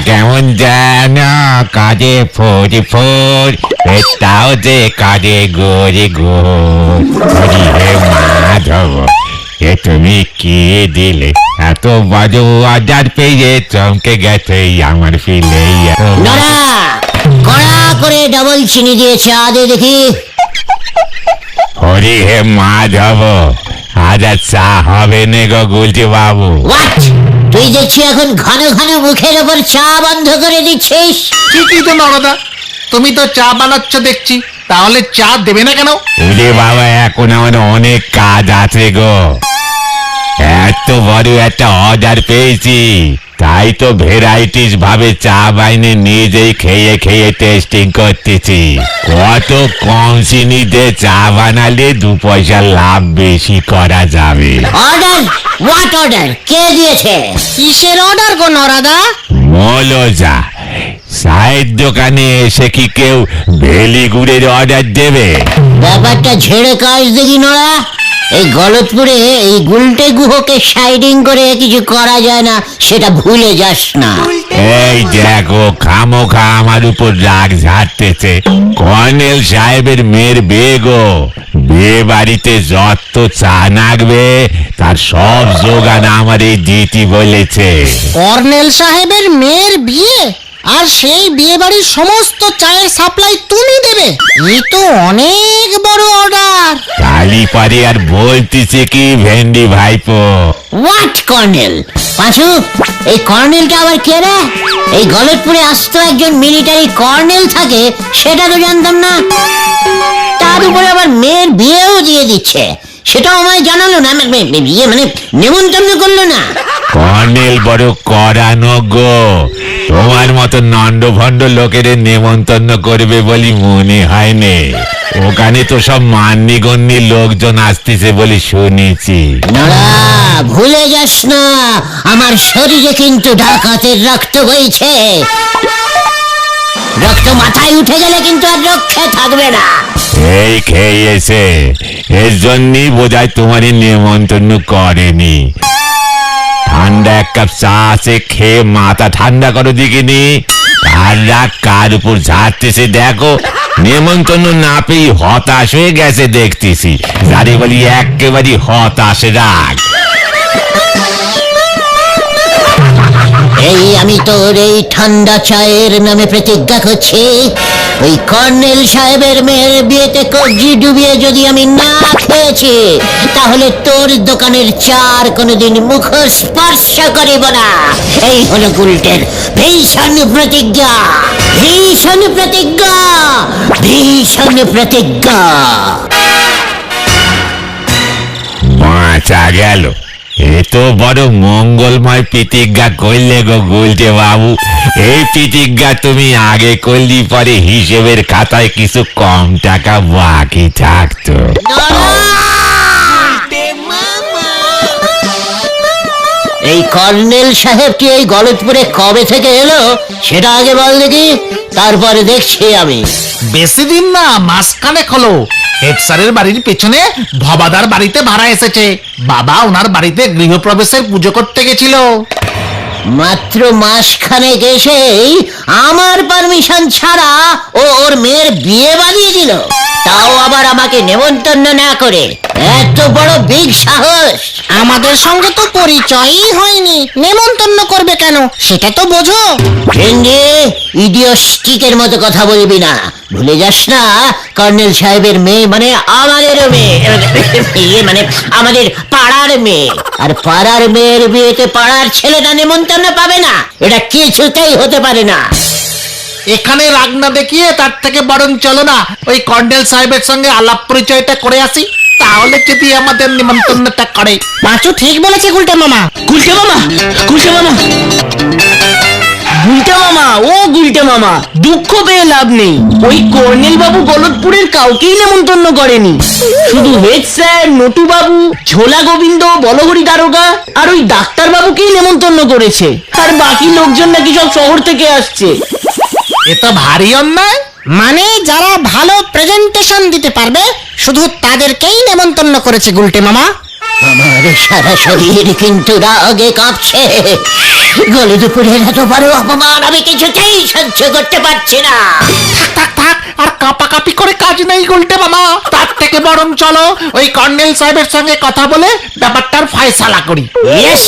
কেমন যেন কাজে ফোর ফোর, পেটটাও যে কাজে গোরে গোর। হরি হে মাধব, এ তুমি কি দিলে? এত বড় অর্ডার পেয়ে চমকে গেছে আমার ফিলে। নড়া কড়া করে ডাবল চিনি দিয়ে চা দে দেখি। হরি হে মাধব, আজ আর চা হবে নে গো গুলটি বাবু। হোয়াট? তুই দেখছি এখন ঘন ঘন মুখের ওপর চা বন্ধ করে দিচ্ছিস। ঠিকই তো নরদা, তুমি তো চা বানাচ্ছ দেখছি, তাহলে চা দেবে না কেন? ওরে বাবা, এখন আমার অনেক কাজ আছে গো। এত বড় একটা অর্ডার পেয়েছি, তাই তো ভ্যারাইটিস ভাবে চা বাইনে নিজেই খেয়ে খেয়ে টেস্টিং করতেছি। কত কম চিনিতে চা বানালে 2 পয়সা লাভ বেশি করা যাবে। অর্ডার? What order? কে দিয়েছে? কিসের অর্ডার গো নরাদা? মৌলজা, চায়ের দোকানে এসে কি কেউ ভেলি গুড়ের অর্ডার দেবে? ব্যাপারটা ঝেড়ে কাজ দেখি নড়া। এই গলতপুরে এই গুলটে গুহকে সাইডিং করে কিছু করা যায় না, সেটা ভুলে যাস না। এই দেখো, খামোখা আমার উপর রাগ ঝাড়তেছে। কর্নেল সাহেবের মেয়ের বিয়ে গো, বিয়ে বাড়িতে যত চা নাগবে তার সব যোগান আমার এই দিতি বলেছে। কর্নেল সাহেবের মেয়ের বিয়ে, আর সেই বিয়ে বাড়ির সমস্ত চায়ের সাপ্লাই তুমি দেবে? এই তো অনেক বড় অর্ডার। কালি পারে আর বলতেছে কি ভেন্ডি ভাইপো? What colonel? পাঁচু, এই কর্নেলটা আবার কে রে? এই গলতপুরে আসতো একজন মিলিটারি কর্নেল থাকে, সেটা তো জানতাম না। তার উপরে আবার মেয়ের বিয়েও দিয়ে দিচ্ছে, সেটাও আমায় জানালো না। বিয়ে মানে নেমন্তন্ন করলো না। কর্নেল বড় করানো গো, তোমার মতো নন্ড ভণ্ড লোকের নেমন্তন্ন করবে বলি মনে হয়নি। ওখানে তো সব মান্যি গণ্যি লোকজন আসতেছে বলে শুনেছি। নড়া, ভুলে যাস না, আমার শরীরে কিন্তু ডাকাতের রক্ত বইছে। রক্ত মাথায় উঠে গেলে কিন্তু আর রক্ষে থাকবে না। এই খেয়েছে, এর জন্যই বোধহয় তোমারই নেমন্তন্ন করেনি। ঠান্ডা 1 কাপ চা আছে, খেয়ে মাথা ঠান্ডা করো দেখিনি। কার রাগ কার উপর ঝাড়তেছে দেখো। নেমন্তন্ন না পেয়ে হতাশ হয়ে গেছে দেখতেছি। যারে বলি একেবারে হতাশ রাগ। এই আমি তোর এই ঠান্ডা চায়ের নামে প্রতিজ্ঞা করছি, ওই কর্নেল সাহেবের মেয়ের বিয়েতে কবজি ডুবিয়ে যদি আমি না খেয়েছি, তাহলে তোর দোকানের চার কোনোদিন মুখ স্পর্শ করিব না। এই হলো গুলটের ভীষণ প্রতিজ্ঞা, ভীষণ প্রতিজ্ঞা, ভীষণ প্রতিজ্ঞা। বাঁচা গেল। এ তো বড় মঙ্গলময় প্রতিজ্ঞা করলে গো গুলটে বাবু। এই প্রতিজ্ঞা তুমি আগে করলি পরে হিসেবের খাতায় কিছু কম টাকা বাকি থাকতো। এই কর্নেল সাহেবটি এই গলতপুরে কবে থেকে এলো সেটা আগে বল দেখি, তারপরে দেখছি আমি। বেশি দিন না, মাসখানেক হলো। হেড স্যারের বাড়ির পেছনে ভবাদার বাড়িতে ভাড়া এসেছে। বাবা ওনার বাড়িতে গৃহপ্রবেশের পুজো করতে গেছিল। মাত্র মাসখানেক এসেই আমার পারমিশন ছাড়া ও ওর মেয়ের বিয়ে বানিয়ে দিল, তাও আবার আমাকে নেমন্তন্ন না করে। এত বড় বিগ সাহস! আমাদের সঙ্গে তো পরিচয়ই হয়নি, নেমন্তন্ন করবে কেন সেটা তো বোঝো। ভেন্ডি, ইডিওস্টিকের মতো কথা বলবি না। ভুলে যাস না, কর্নেল সাহেবের মেয়ে মানে আমাদেরও মেয়ে, মানে আমাদের পাড়ার মেয়ে। আর পাড়ার মেয়ের বিয়েতে পাড়ার ছেলেটা নেমন্তন্ন পাবে না, এটা কিছুতেই হতে পারে না। এখানে রাগ না দেখিয়ে তার থেকে বরং চলো না ওই কর্নেল সাহেবের সঙ্গে আলাপ পরিচয়টা করে আসি, তাহলে যদি আমাদের নিমন্ত্রণটা করে। পাঁচু ঠিক বলেছে গুলটে মামা। গুলটে মামা, গুলটে মামা, গুলটে মামা, ও গুলটে মামা, দুঃখ পেয়ে লাভ নেই। ওই কর্নেল বাবু গলতপুরের কাউকেই নেমন্তন্ন করেনি। শুধু হেড স্যার, নটু বাবু, ঝোলা গোবিন্দ, বলহরি দারোগা আর ওই ডাক্তার বাবুকেই নেমন্তন্ন করেছে। আর বাকি লোকজন নাকি সব শহর থেকে আসছে। এ তো ভারী অন্যায়। মানে যারা ভালো প্রেজেন্টেশন দিতে পারবে শুধু তাদেরকেই নেমন্তন্ন করেছে গুলটে মামা। আমার সারা শরীর কিন্তু রাগে কাঁপছে। গলে দুপুরের এত বড় অপমান আমি কিছুতেই সহ্য করতে পারছি না। থাক থাক, আর কাঁপাকাঁপি করে কাজ নেই গুলটে মামা। তার থেকে বরং চলো ওই কর্নেল সাহেবের সঙ্গে কথা বলে ব্যাপারটার ফায়সালা করি। ইয়েস,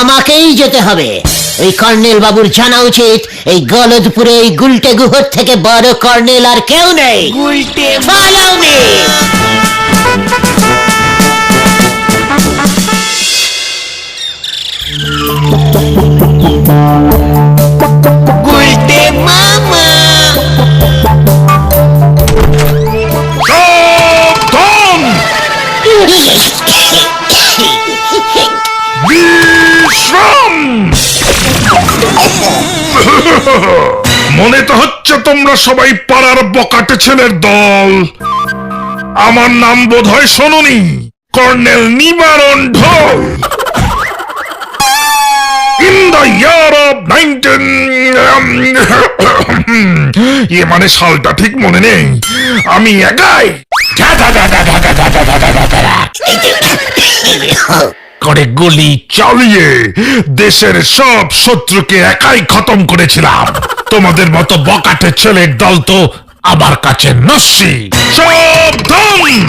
আমাকেই যেতে হবে। ওই কর্নেল বাবুর জানা উচিত এই গলদপুরে এই গুলটে গুহর থেকে বড় কর্নেল আর কেউ নেই। Follow me! সাবধান! বিশ্রাম! মনে তো হচ্ছে তোমরা সবাই পাড়ার বকাটে ছেলের দল। আমার নাম বোধহয় শোনোনি, কর্নেল নিবারণ ঢোল। ইন দ্য ইয়ার অফ 19 মানে সালটা ঠিক মনে নেই, আমি একাই করে গুলি চালিয়ে দেশের সব শত্রুকে একাই খতম করেছিলাম। তোমাদের মতো বকাটে ছেলের দল তো আমার কাছে নস্যি। সাবধান!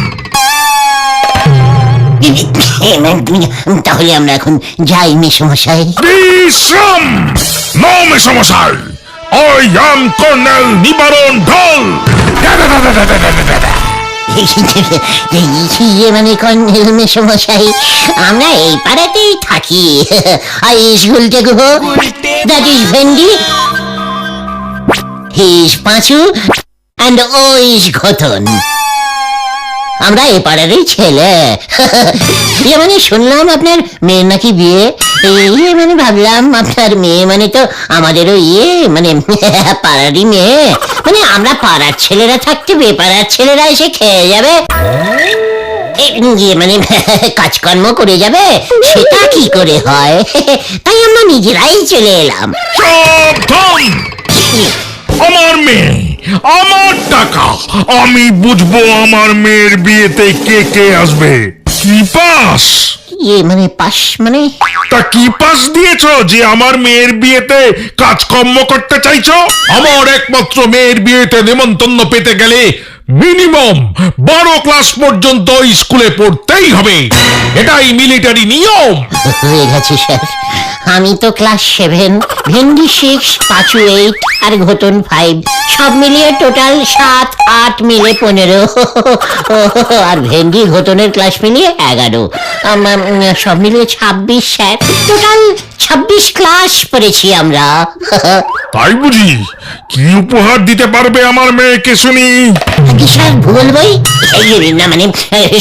তাহলে আমরা এখন যাই মেসমশাই। বিশ্রাম! নো মেসমশাই, I am কর্নেল নিবারণ ঢোল। মানে কর্নেল মেসমশাই, আমরা এই পাড়াতেই থাকি। আইস Gulte Guha, that is Bhendi, he is Panchu, and ও ইজ ঘটন। আমরা এই পাড়ারই ছেলে। মানে শুনলাম আপনার মেয়ের নাকি বিয়ে। মানে ভাবলাম আপনার মেয়ে মানে তো আমাদেরও মানে পাড়ারই মেয়ে। মানে আমরা পাড়ার ছেলেরা থাকতে বেপাড়ার ছেলেরা এসে খেয়ে যাবে, মানে কাজকর্ম করে যাবে, সেটা কি করে হয়? তাই আমরা নিজেরাই চলে এলাম। সাবধান! আমার মেয়ে, আমার টাকা, আমি বুঝবো আমার মেয়ের বিয়েতে কে কে আসবে। কি পাস? মানে পাস মানে? তা কি পাস দিয়েছো যে আমার মেয়ের বিয়েতে কাজকর্ম করতে চাইছো? আমার একমাত্র মেয়ের বিয়েতে নেমন্তন্ন পেতে গেলে মিনিমাম 12 ক্লাস পর্যন্ত স্কুলে পড়তেই হবে, এটাই মিলিটারি নিয়ম। হয়ে গেছে স্যার, আমি তো ক্লাস 7, ভেন্ডি 6, পাঁচু 8 আর ঘটন 5, সব মিলিয়ে টোটাল 7, 8 মিলে 15, আর ভেন্ডি ঘটনের ক্লাস মিলিয়ে 11, সব মিলিয়ে 26 স্যার। টোটাল 26 ক্লাস পড়েছি আমরা। তাই বুঝি? কি উপহার দিতে পারবে আমার মেয়েকে শুনি? স্যার ভূগোল বই, না মানে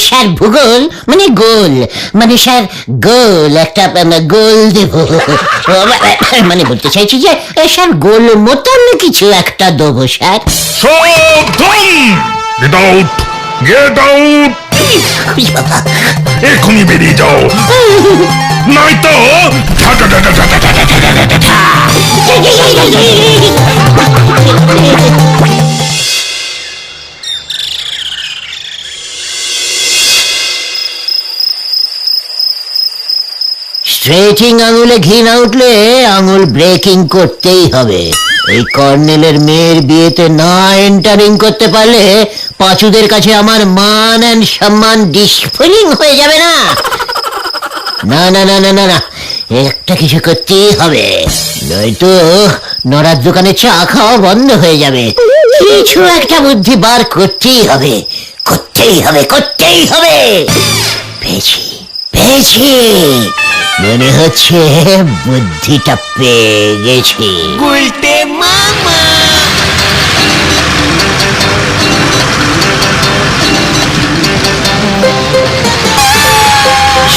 স্যার ভূগোল মানে গোল, মানে স্যার গোল একটা গোল দেব। মানে বলতে চাইছি যে স্যার গোল মতন কিছু একটা দেবো স্যার। সাবধান! Get out! Get out! এখনই বেরিয়ে যাও, নয়তো স্ট্রেচিং আঙুলে ঘি না উঠলে আঙুল ব্রেকিং করতেই হবে। এই কর্নেলের মেয়ের বিয়েতে না এন্টারিং করতে পারলে পাঁচুদের কাছে আমার মান এন্ড সম্মান ডিসফিলিং হয়ে যাবে না। না না না না না না, একটা কিছু করতেই হবে, নয়তো নড়ার দোকানে চা খাওয়া বন্ধ হয়ে যাবে। কিছু একটা বুদ্ধি বার করতেই হবে, করতেই হবে, করতেই হবে। পেয়েছি পেয়েছি, মনে হচ্ছে বুদ্ধিটা পেয়ে গেছি।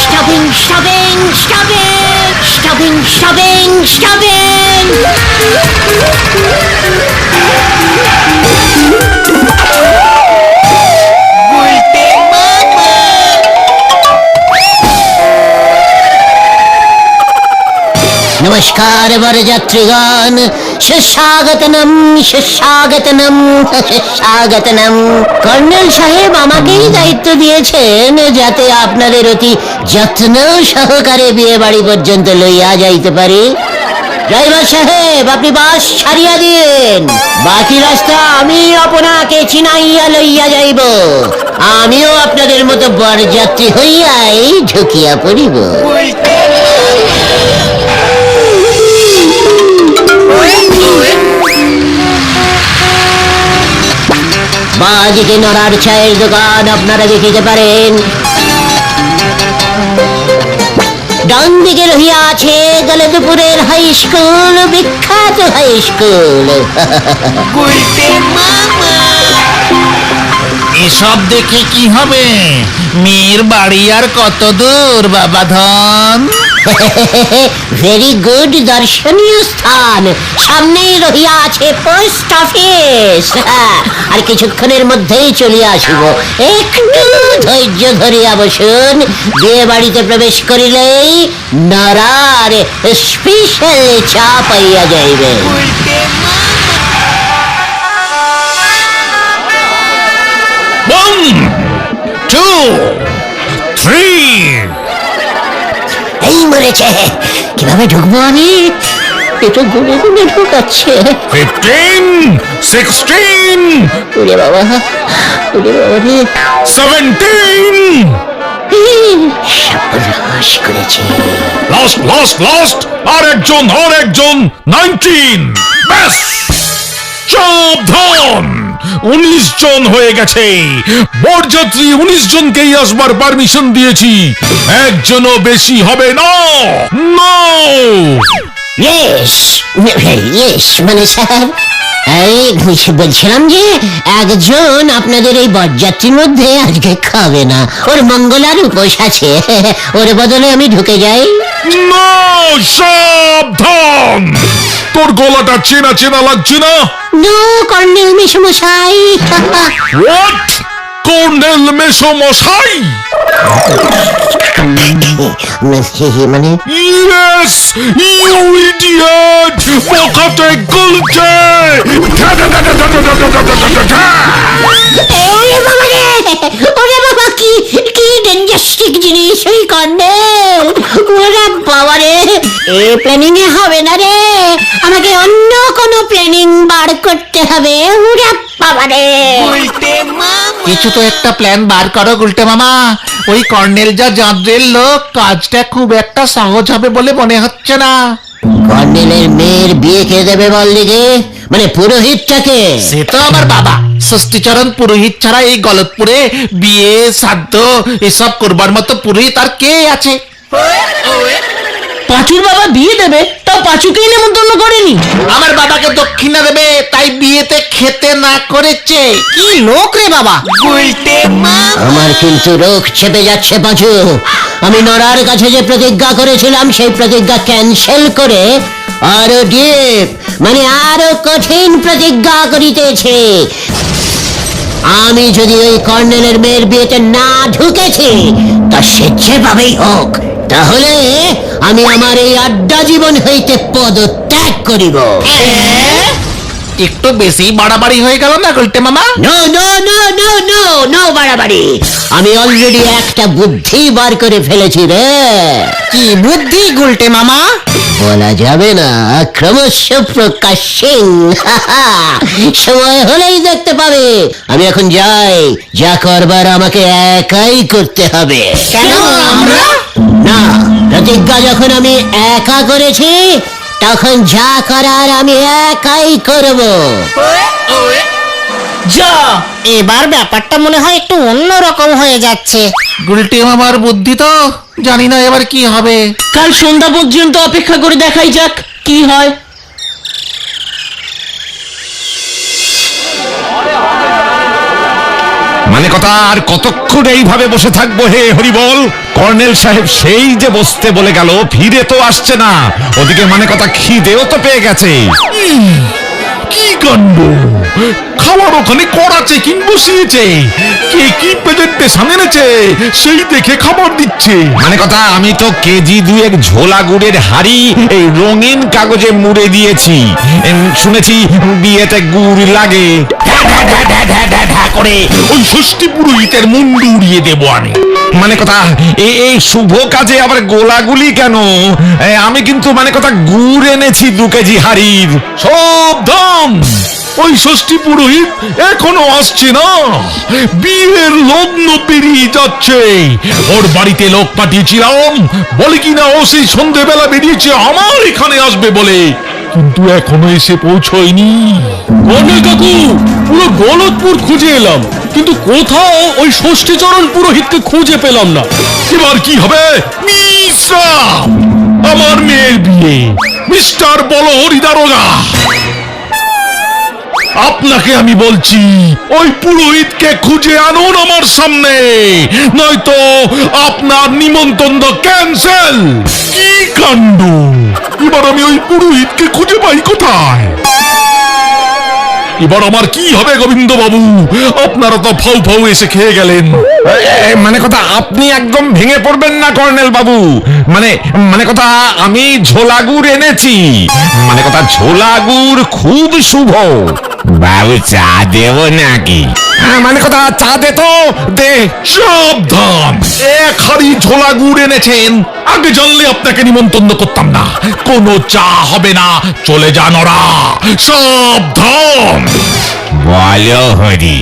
Stopping stopping stopping stopping stopping stopping. নমস্কার বরযাত্রীগণ, সুস্বাগতনম সুস্বাগতনম সুস্বাগতনম। কর্নেল সাহেব আমাকেই দায়িত্ব দিয়েছেন যাতে আপনাদের অতি যত্ন সহকারে বিয়ে বাড়ি পর্যন্ত লইয়া যাইতে পারি। ড্রাইভার সাহেব, আপনি বাস ছাড়িয়া দিন, বাকি রাস্তা আমি আপনাকে চিনাইয়া লইয়া যাইব। আমিও আপনাদের মতো বরযাত্রী হইয়াই ঢুকিয়া পড়িব। বাদিকে নড়ার চায়ের দোকান আপনারা দেখিতে পারেন, ডান দিকে রহিয়া আছে গলদপুরের হাই স্কুল, বিখ্যাত হাই স্কুল। এসব দেখে কি হবে? মেয়ের বাড়ি আর কত দূর বাবা ধন? ভেরি গুড, দর্শনীয় স্থান। সামনেই রহিয়া আছে পোস্ট অফিস। আর কিছুক্ষণের মধ্যেই চলিয়া আসিব। একটু ধৈর্য ধরিয়া বসুন। বিয়ে বাড়িতে প্রবেশ করিলেই নারার স্পেশাল চা পাইয়া যাইবে। 1, 2, 3. এই মরেছে, কিভাবে ঢুকবো আমি? এটা গুনে গুনে ঢুকাচ্ছে। 15, 16, ওরে বাবা, ওরে বাবা রে, 17. সর্বনাশ করেছে। লাস্ট আর একজন 19. ব্যাস, সাবধান, 19 জন হয়ে গেছে। বরযাত্রী 19 জনকেই আসবার পারমিশন দিয়েছি, একজনও বেশি হবে না। নো। ইয়েস মানে স্যার, এই বলছিলাম যে একজন আপনাদের এই বরযাত্রীর মধ্যে আজকে খাবে না, ওর মঙ্গলার উপোস আছে, ওর বদলে আমি ঢুকে যাই। নো, সাবধান, তোর গলাটা চেনা চেনা লাগছে না? নো কর্নেল মেশমশাই। হোয়াট? কর্নেল মেসমশাই? মানে ইয়েস, ইউ ইডিয়েট, বোকাতে গুলছে। ওরে বাবা রে, ওরে বাবা, কি কি ডেঞ্জাস্টিক জিনিস ওই কর্নেল। ওরে বাবা রে, এ প্ল্যানিং এ হবে না রে, আমাকে অন্য কোনো প্ল্যানিং বার করতে হবে। ওরে বাবা রে, কিছু তো একটা প্ল্যান বার করো গুলটে মামা। ওই কর্নেল যা জাদ্রের লোক, কাজটা খুব একটা সহজ হবে বলে মনে হচ্ছে না। কর্নেলের মেয়ের বিয়ে কে দেবে বল দিকে, মানে পুরোহিতটাকে? সে তো আমার বাবা ষষ্ঠীচরণ পুরোহিত ছাড়া এই গলতপুরে বিয়ে শ্রাদ্ধ এসব করবার মতো পুরোহিত আর কে আছে? পাঁচুর বাবা বিয়ে দেবে, তাও পাঁচুকেই নেমন্তন্ন করেনি। আমার বাবাকে দক্ষিণা দেবে তাই বিয়েতে খেতে না করেছে। কি লোক রে বাবা! আমার কিন্তু রোগ চেপে যাচ্ছে পাঁচু। আমি নরার কাছে যে প্রতিজ্ঞা করেছিলাম সেই প্রতিজ্ঞা ক্যান্সেল করে আরো ডিপ মানে আরো কঠিন প্রতিজ্ঞা করিতেছে। আমি যদি ওই কর্নেলের মেয়ের বিয়েতে না ঢুকেছি, তা সে যেভাবেই হোক, তাহলে আমি আমার এই আড্ডা জীবন হইতে পদত্যাগ করিব। একটু বেশি বাড়াবাড়ি হয়ে গেল না গুলটে মামা? No no no no no no বাড়াবাড়ি। আমি অলরেডি একটা বুদ্ধি বার করে ফেলেছি রে। কি বুদ্ধি গুলটে মামা? বলা যাবে না, ক্রমশ প্রকাশ্যে। সময় হলেই দেখতে পাবে। আমি এখন যাই, যা করবার আমাকে একাই করতে হবে। কেন আমরা? না, প্রতিজ্ঞা যখন আমি একা করেছি, তখন যা করার আমি একাই করব। যা, এবার ব্যাপারটা মনে হয় একটু অন্যরকম হয়ে যাচ্ছে। গুলটে মামার বুদ্ধি তো জানি না এবার কি হবে। কাল সন্ধ্যা পর্যন্ত অপেক্ষা করে দেখাই যাক কি হয়। মানে কথা, আর কতক্ষণ এইভাবে বসে থাকবো হে হরিবল? কর্নেল সাহেব সেই যে বসতে বলে গেল, ফিরে তো আসছে না। ওদিকে মানে কথা খিদেও তো পেয়ে গেছে। কি কাণ্ড, খাওয়ার ওখানে কড়া চেকিং বসিয়েছে। কে কি প্রেজেন্টেশন এনেছে সেই দেখে খাবার দিচ্ছে। মানে কথা, আমি তো কেজি 2 ঝোলা গুড়ের হাড়ি এই রঙিন কাগজে মুড়ে দিয়েছি। শুনেছি বিয়েতে গুড় লাগে। করে ওই ষষ্ঠী পুরোহিতের মুন্ডু উড়িয়ে দেবো আমি। মানে কথা এই শুভ কাজে আবার গোলাগুলি কেন? আমি কিন্তু মানে কথা গুড় এনেছি 2 কেজি হাড়ির। সাবধান, ওই ষষ্ঠী পুরোহিত এখনো আসছে না, বিয়ের লগ্ন পেরিয়ে যাচ্ছে। ওর বাড়িতে লোক পাঠিয়েছিলাম, বলে কিনা ও সেই সন্ধেবেলা বেরিয়েছে আমার এখানে আসবে বলে, কিন্তু এখনো এসে পৌঁছয়নি। কর্নেল কাকু, পুরো গলতপুর খুঁজে এলাম, কিন্তু কোথাও ওই ষষ্ঠীচরণ পুরোহিতকে খুঁজে পেলাম না। এবার কি হবে? বিশ্রাম, আমার মেয়ের বিয়ে, মিস্টার বলহরি দারোগা। আপনাকে আমি বলছি, ওই পুরোহিতকে খুঁজে আনুন আমার সামনে, নয়তো আপনার নিমন্ত্রণ ক্যান্সেল। কি কাণ্ড! এবার আমি ওই পুরোহিতকে খুঁজে পাই কোথায়? এবার আমার কি হবে গোবিন্দ বাবু? আপনারা তো ফাউ ফাউ এসে খেয়ে গেলেন। মানে কথা আপনি একদম ভেঙে পড়বেন না কর্নেল বাবু। মানে কথা আমি ঝোলা গুড় এনেছি। মানে কথা ঝোলা গুড় খুব শুভ। বাবু চা দেব নাকি? মানে কথা চা দে তো দে। সাবধান, 1 হাড়ি ঝোলা গুড় এনেছেন, আগে জানলে আপনাকে নিমন্ত্রণ করতাম না। কোনো চা হবে না, চলে যান ওরা। সাবধান। বলো হরি।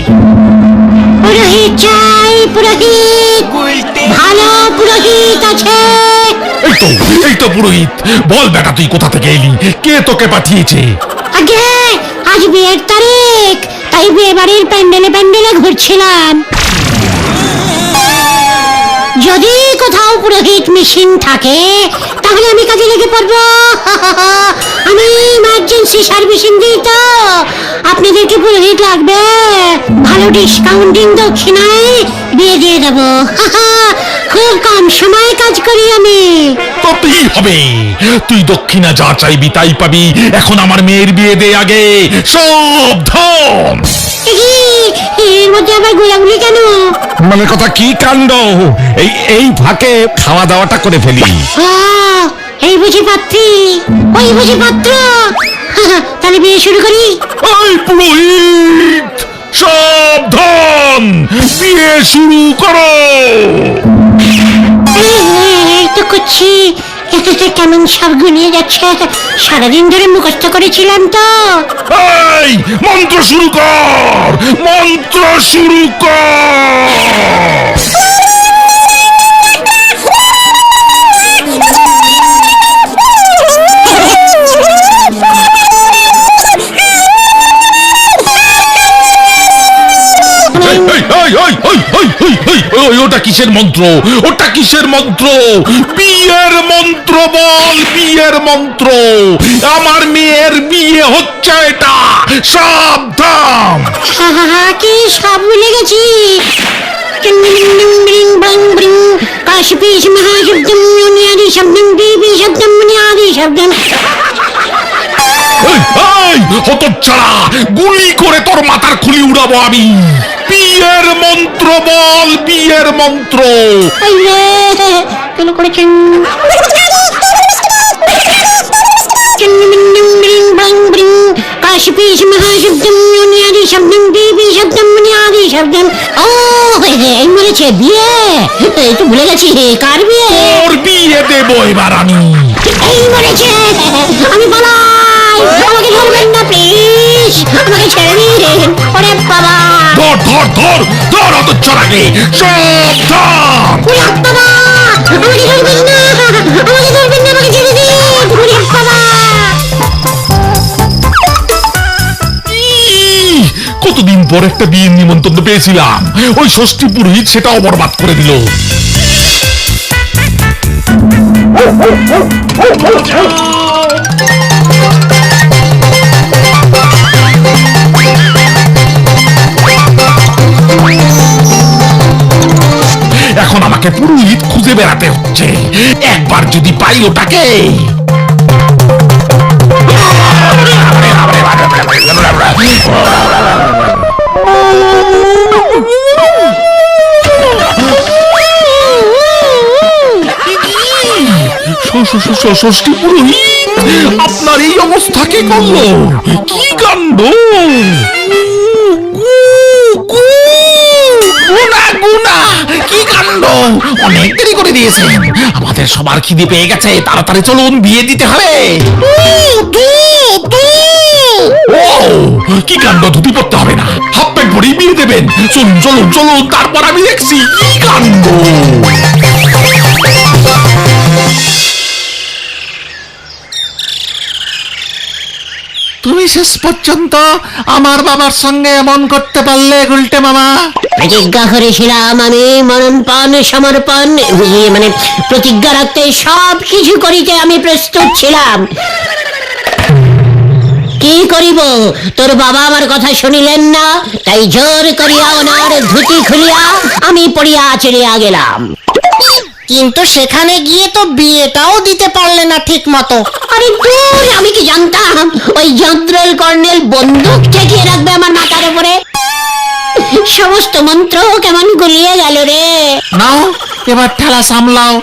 পুরোহিত চাই, পুরোহিত ভালো পুরোহিত আছে। এই তো পুরোহিত। বল বেটা, তুই কোথা থেকে এলি? কে তোকে পাঠিয়েছে? আগে আজ বিয়ের তারিখ, তাই বিয়ে বাড়ির প্যান্ডেলে প্যান্ডেলে ঘুরছিলাম। যদি কোথাও পুরোহিত মেশিন থাকে তাহলে আমি কাজে লেগে পড়বো। আমি ইমার্জেন্সি সার্ভিসিং দিই তো। আপনাদেরকে পুরোহিত লাগবে, ভালো ডিসকাউন্টিং দক্ষিণায় বিয়ে দিয়ে দেবো। খুব কম সময় কাজ করি আমি। করতেই হবে, তুই দক্ষিণা যা চাইবি তাই পাবি। এখন আমার মেয়ের বিয়ে দে আগে। সাবধান। এর মধ্যে আবার গোলাগুলি কেন? মানে কথা কি কাণ্ড! এই ফাঁকে খাওয়া দাওয়াটা করে ফেলি। এই বুঝি পাত্রী, ওই বুঝি পাত্র। তাহলে বিয়ে শুরু করি। এই পুরোহিত, সাবধান, বিয়ে শুরু করো। এই তো করছি, কেমন সব গুলিয়ে যাচ্ছে। সারাদিন ধরে মুখস্থ করেছিলাম তো। এই মন্ত্র শুরু কর, মন্ত্র শুরু কর। ওটা কিসের মন্ত্র? ওটা কিসের মন্ত্র? বিয়ের মন্ত্র বল, বিয়ের মন্ত্র। আমার মেয়ের বিয়ে হচ্ছে এটা। সাবধান। কি সব ভুলে গেছি। কাশপিস মহাশব্দম মুনিয়াদি শব্দম বিবি শব্দম মুনিয়াদি শব্দম। হতচ্ছাড়া, গুলি করে তোর মাথার খুলি উড়াবো আমি। বিয়ের মন্ত্র বল, বিয়ের মন্ত্র। কেন করেছেন? কাশপিস মহাশব্দম মুনিয়াদি শব্দম বিবি শব্দম মুনিয়াদি শব্দম। ও এই মরেছে বিয়ে। এই তো ভুলে গেছি, কার বিয়ে? তোর বিয়ে দেবো এবার আমি। এই মরেছে, আমি পালাই। আমাকে ধরবেন না প্লিজ, আমাকে ছেড়ে দিন। ওরে বাবা, ধর ধর ধর ধর, হতচ্ছাড়াকে। সাবধান। ওরে বাবা, আমাকে ধরবেন না, আমাকে ধরবেন না, আমাকে ছেড়ে দিন। ওরে বাবা, কতদিন পর একটা বিয়ের নিমন্ত্রণ পেয়েছিলাম, ওই ষষ্ঠী পুরোহিত সেটাও বরবাদ করে দিল। এখন আমাকে পুরোহিত খুঁজে বেড়াতে হচ্ছে। একবার যদি পাই ওটাকে। ষষ্ঠী পুরোহিত, আপনার এই অবস্থা কে করলো? কি কাণ্ড! গুনা গুনা, কি কাণ্ড! অনেক দেরি করে দিয়েছেন, আমাদের সবার খিদে পেয়ে গেছে, তাড়াতাড়ি চলুন, বিয়ে দিতে হবে। ও কি কাণ্ড, ধুতি পড়তে হবে না, হাফ প্যান্ট পরেই বিয়ে দেবেন। চলুন চলুন চলুন, তারপর আমি দেখছি কি কাণ্ড। তুমি শেষ পর্যন্ত আমার বাবার সঙ্গে এমন করতে পারলে গুলটে মামা? প্রতিজ্ঞা করেছিলাম আমি মরণপণ সমর্পণ মানে প্রতিজ্ঞা রাখতে সব কিছু করিতে আমি প্রস্তুত ছিলাম। কি করিব, তোর বাবা আমার কথা শুনিলেন না, তাই জোর করিয়া ওনার ধুতি খুলিয়া আমি পড়িয়া চলিয়া গেলাম। কিন্তু সেখানে গিয়ে তো বিয়েটাও দিতে পারলে না ঠিক মতো। আরে দূর, আমি কি জানতাম ওই জন্দ্রেল কর্নেল বন্দুক ঠেকিয়ে রাখবে আমার মাথার উপরে। সমস্ত মন্ত্র কেমন গুলিয়ে গেল রে। নাও এবার ঠেলা সামলাও।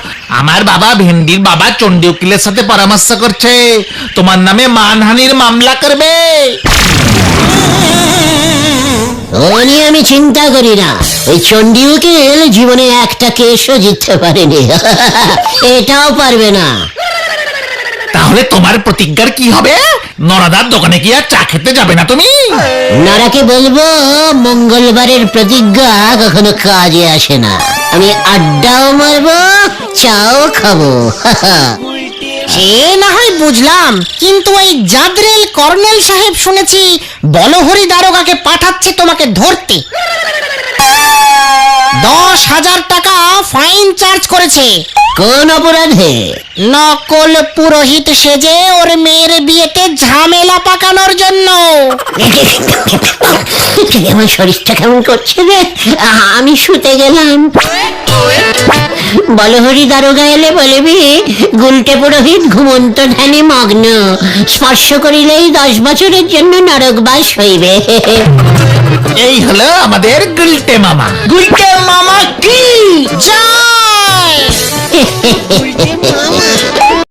আমার বাবা ভেন্ডির বাবা চণ্ডী উকিলের সাথে পরামর্শ করছে, তোমার নামে মানহানির মামলা করবে। ও নিয়ে আমি চিন্তা করি না, ওই চণ্ডী উকিল জীবনে একটা কেসও জিততে পারেনি। এটাও পারবে না। তাহলে তোমার প্রতিজ্ঞার কি হবে? নরাদার দোকানে কি আর চা খেতে যাবে না তুমি? নারাকে বলবো মঙ্গলবারের প্রতিজ্ঞা কখনো কাজে আসে না। আমি আড্ডাও মারবো, চাও খাবো। সে না হয় বুঝলাম, কিন্তু ওই জাদরেল কর্নেল সাহেব শুনেছি বলহরি দারোগাকে পাঠাচ্ছে তোমাকে ধরতে। 10,000 টাকা ফাইন চার্জ করেছে। কোন অপরাধে? নকল পুরোহিত সেজে ওর মেয়ের বিয়েতে ঝামেলা পাকানোর জন্য। আমার শরীরটা কেমন করছে রে, আমি শুতে গেলাম। বলহরি দারোগা এলে বলবি গুলটে পুরোহিত ঘুমন্ত ধ্যানে মগ্ন, স্পর্শ করিলেই 10 বছরের জন্য নরকবাস হইবে। এই হলো আমাদের গুলটে মামা। গুলটে মামা কি জয়